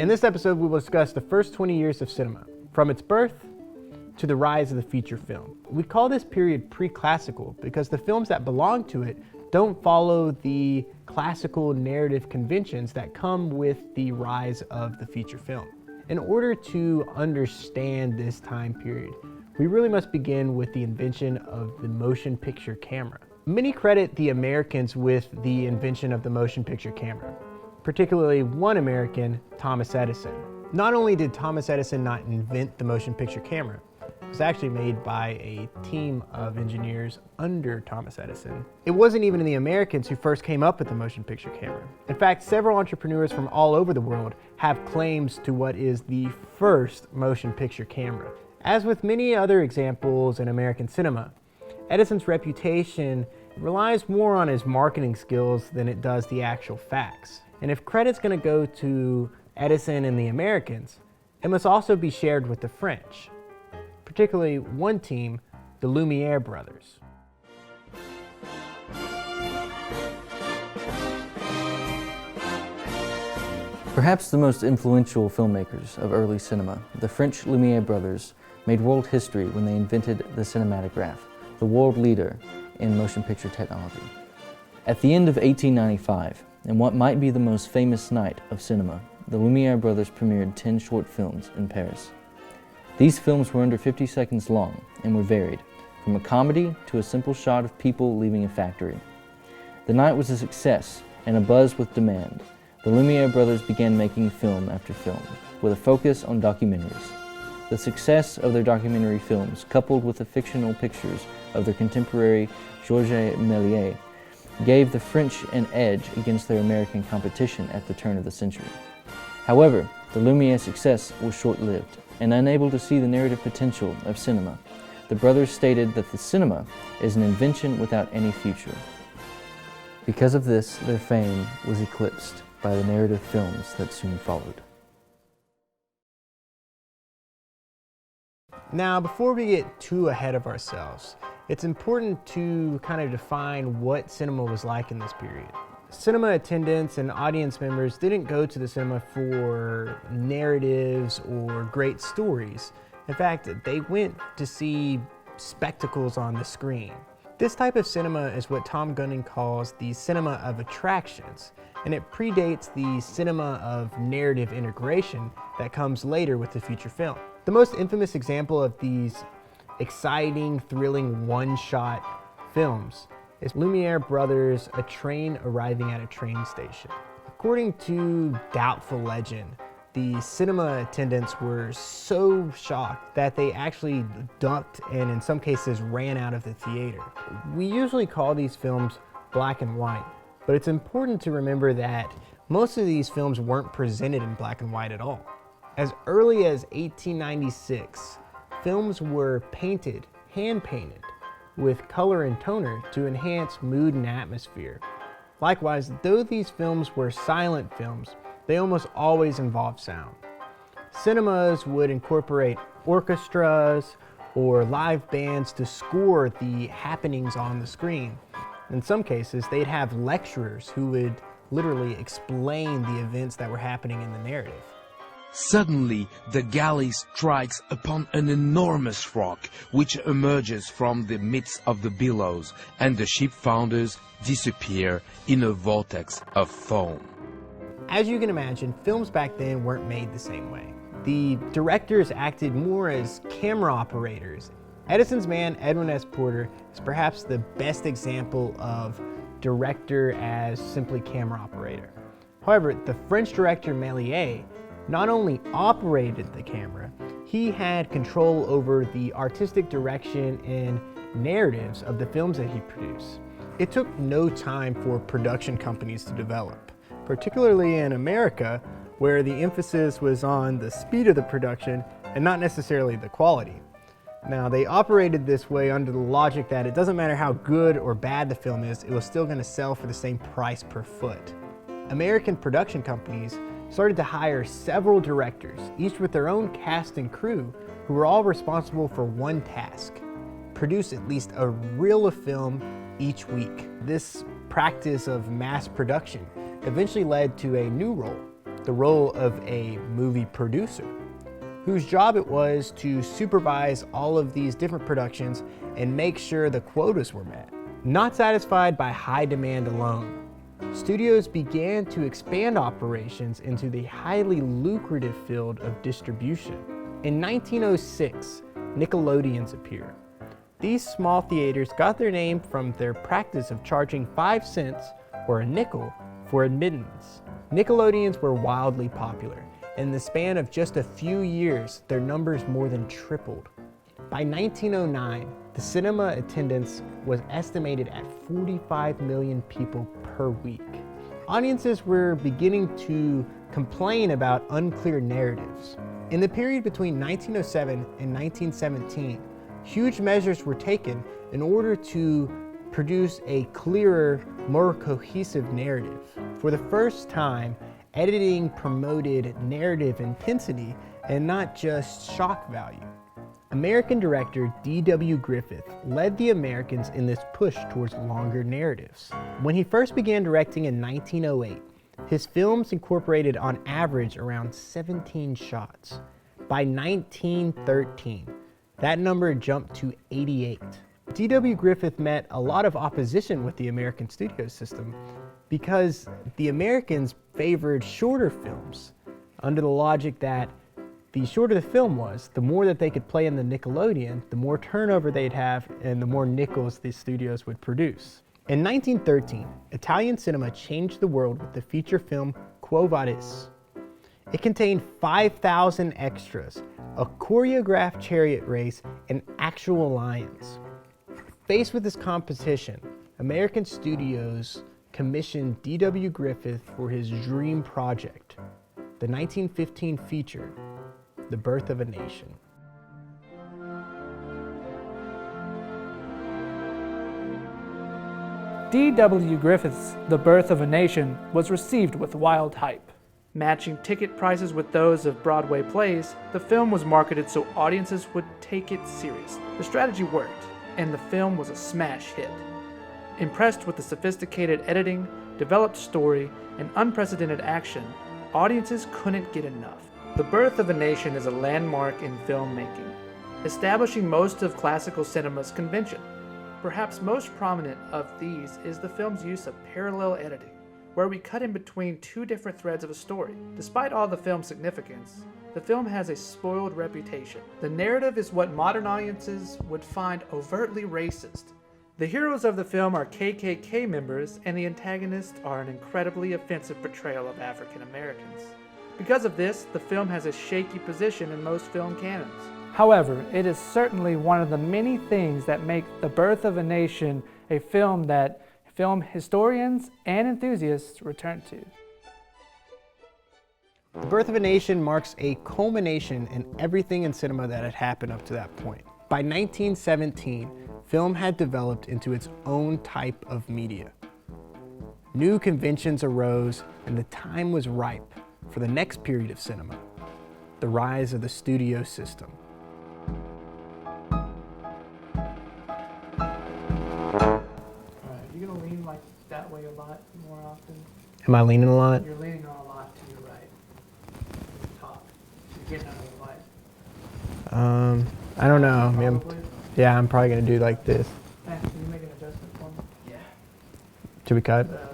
In this episode, we will discuss the first 20 years of cinema, from its birth to the rise of the feature film. We call this period pre-classical because the films that belong to it don't follow the classical narrative conventions that come with the rise of the feature film. In order to understand this time period, we really must begin with the invention of the motion picture camera. Many credit the Americans with the invention of the motion picture camera, particularly one American, Thomas Edison. Not only did Thomas Edison not invent the motion picture camera, it was actually made by a team of engineers under Thomas Edison. It wasn't even the Americans who first came up with the motion picture camera. In fact, several entrepreneurs from all over the world have claims to what is the first motion picture camera. As with many other examples in American cinema, Edison's reputation relies more on his marketing skills than it does the actual facts. And if credit's going to go to Edison and the Americans, it must also be shared with the French, particularly one team, the Lumiere Brothers. Perhaps the most influential filmmakers of early cinema, the French Lumiere Brothers, made world history when they invented the cinematograph, the world leader in motion picture technology. At the end of 1895, in what might be the most famous night of cinema, the Lumiere Brothers premiered 10 short films in Paris. These films were under 50 seconds long and were varied, from a comedy to a simple shot of people leaving a factory. The night was a success and abuzz with demand. The Lumiere Brothers began making film after film, with a focus on documentaries. The success of their documentary films, coupled with the fictional pictures of their contemporary Georges Méliès, gave the French an edge against their American competition at the turn of the century. However, the Lumiere success was short-lived, and unable to see the narrative potential of cinema, the brothers stated that the cinema is an invention without any future. Because of this, their fame was eclipsed by the narrative films that soon followed. Now, before we get too ahead of ourselves, it's important to kind of define what cinema was like in this period. Cinema attendants and audience members didn't go to the cinema for narratives or great stories. In fact, they went to see spectacles on the screen. This type of cinema is what Tom Gunning calls the cinema of attractions, and it predates the cinema of narrative integration that comes later with the feature film. The most infamous example of these exciting, thrilling one-shot films is Lumiere Brothers' A Train Arriving at a Train Station. According to doubtful legend, the cinema attendants were so shocked that they actually ducked and in some cases ran out of the theater. We usually call these films black and white, but it's important to remember that most of these films weren't presented in black and white at all. As early as 1896, films were painted, hand-painted, with color and toner to enhance mood and atmosphere. Likewise, though these films were silent films, they almost always involved sound. Cinemas would incorporate orchestras or live bands to score the happenings on the screen. In some cases, they'd have lecturers who would literally explain the events that were happening in the narrative. Suddenly, the galley strikes upon an enormous rock, which emerges from the midst of the billows, and the ship founders disappear in a vortex of foam. As you can imagine, films back then weren't made the same way. The directors acted more as camera operators. Edison's man, Edwin S. Porter, is perhaps the best example of director as simply camera operator. However, the French director Méliès not only operated the camera, he had control over the artistic direction and narratives of the films that he produced. It took no time for production companies to develop, particularly in America, where the emphasis was on the speed of the production and not necessarily the quality. Now, they operated this way under the logic that it doesn't matter how good or bad the film is, it was still going to sell for the same price per foot. American production companies started to hire several directors, each with their own cast and crew, who were all responsible for one task: produce at least a reel of film each week. This practice of mass production eventually led to a new role, the role of a movie producer, whose job it was to supervise all of these different productions and make sure the quotas were met. Not satisfied by high demand alone, studios began to expand operations into the highly lucrative field of distribution. In 1906, Nickelodeons appeared. These small theaters got their name from their practice of charging 5 cents or a nickel for admittance. Nickelodeons were wildly popular. In the span of just a few years, their numbers more than tripled. By 1909, the cinema attendance was estimated at 45 million people per week. Audiences were beginning to complain about unclear narratives. In the period between 1907 and 1917, huge measures were taken in order to produce a clearer, more cohesive narrative. For the first time, editing promoted narrative intensity and not just shock value. American director D.W. Griffith led the Americans in this push towards longer narratives. When he first began directing in 1908, his films incorporated on average around 17 shots. By 1913, that number jumped to 88. D.W. Griffith met a lot of opposition with the American studio system because the Americans favored shorter films under the logic that the shorter the film was, the more that they could play in the Nickelodeon, the more turnover they'd have and the more nickels the studios would produce. In 1913, Italian cinema changed the world with the feature film Quo Vadis. It contained 5,000 extras, a choreographed chariot race, and actual lions. Faced with this competition, American studios commissioned D.W. Griffith for his dream project, the 1915 feature, The Birth of a Nation. D.W. Griffith's The Birth of a Nation was received with wild hype. Matching ticket prices with those of Broadway plays, the film was marketed so audiences would take it seriously. The strategy worked, and the film was a smash hit. Impressed with the sophisticated editing, developed story, and unprecedented action, audiences couldn't get enough. The Birth of a Nation is a landmark in filmmaking, establishing most of classical cinema's convention. Perhaps most prominent of these is the film's use of parallel editing, where we cut in between two different threads of a story. Despite all the film's significance, the film has a spoiled reputation. The narrative is what modern audiences would find overtly racist. The heroes of the film are KKK members, and the antagonists are an incredibly offensive portrayal of African Americans. Because of this, the film has a shaky position in most film canons. However, it is certainly one of the many things that make The Birth of a Nation a film that film historians and enthusiasts return to. The Birth of a Nation marks a culmination in everything in cinema that had happened up to that point. By 1917, film had developed into its own type of media. New conventions arose, and the time was ripe for the next period of cinema, the rise of the studio system. You're gonna lean like that way a lot more often. Am I leaning a lot? You're leaning a lot to your right. Top. You're getting out of the light. I don't know. I mean, Probably. yeah, I'm probably gonna do like this. Hey, can you make an adjustment for me? Yeah. Should we cut?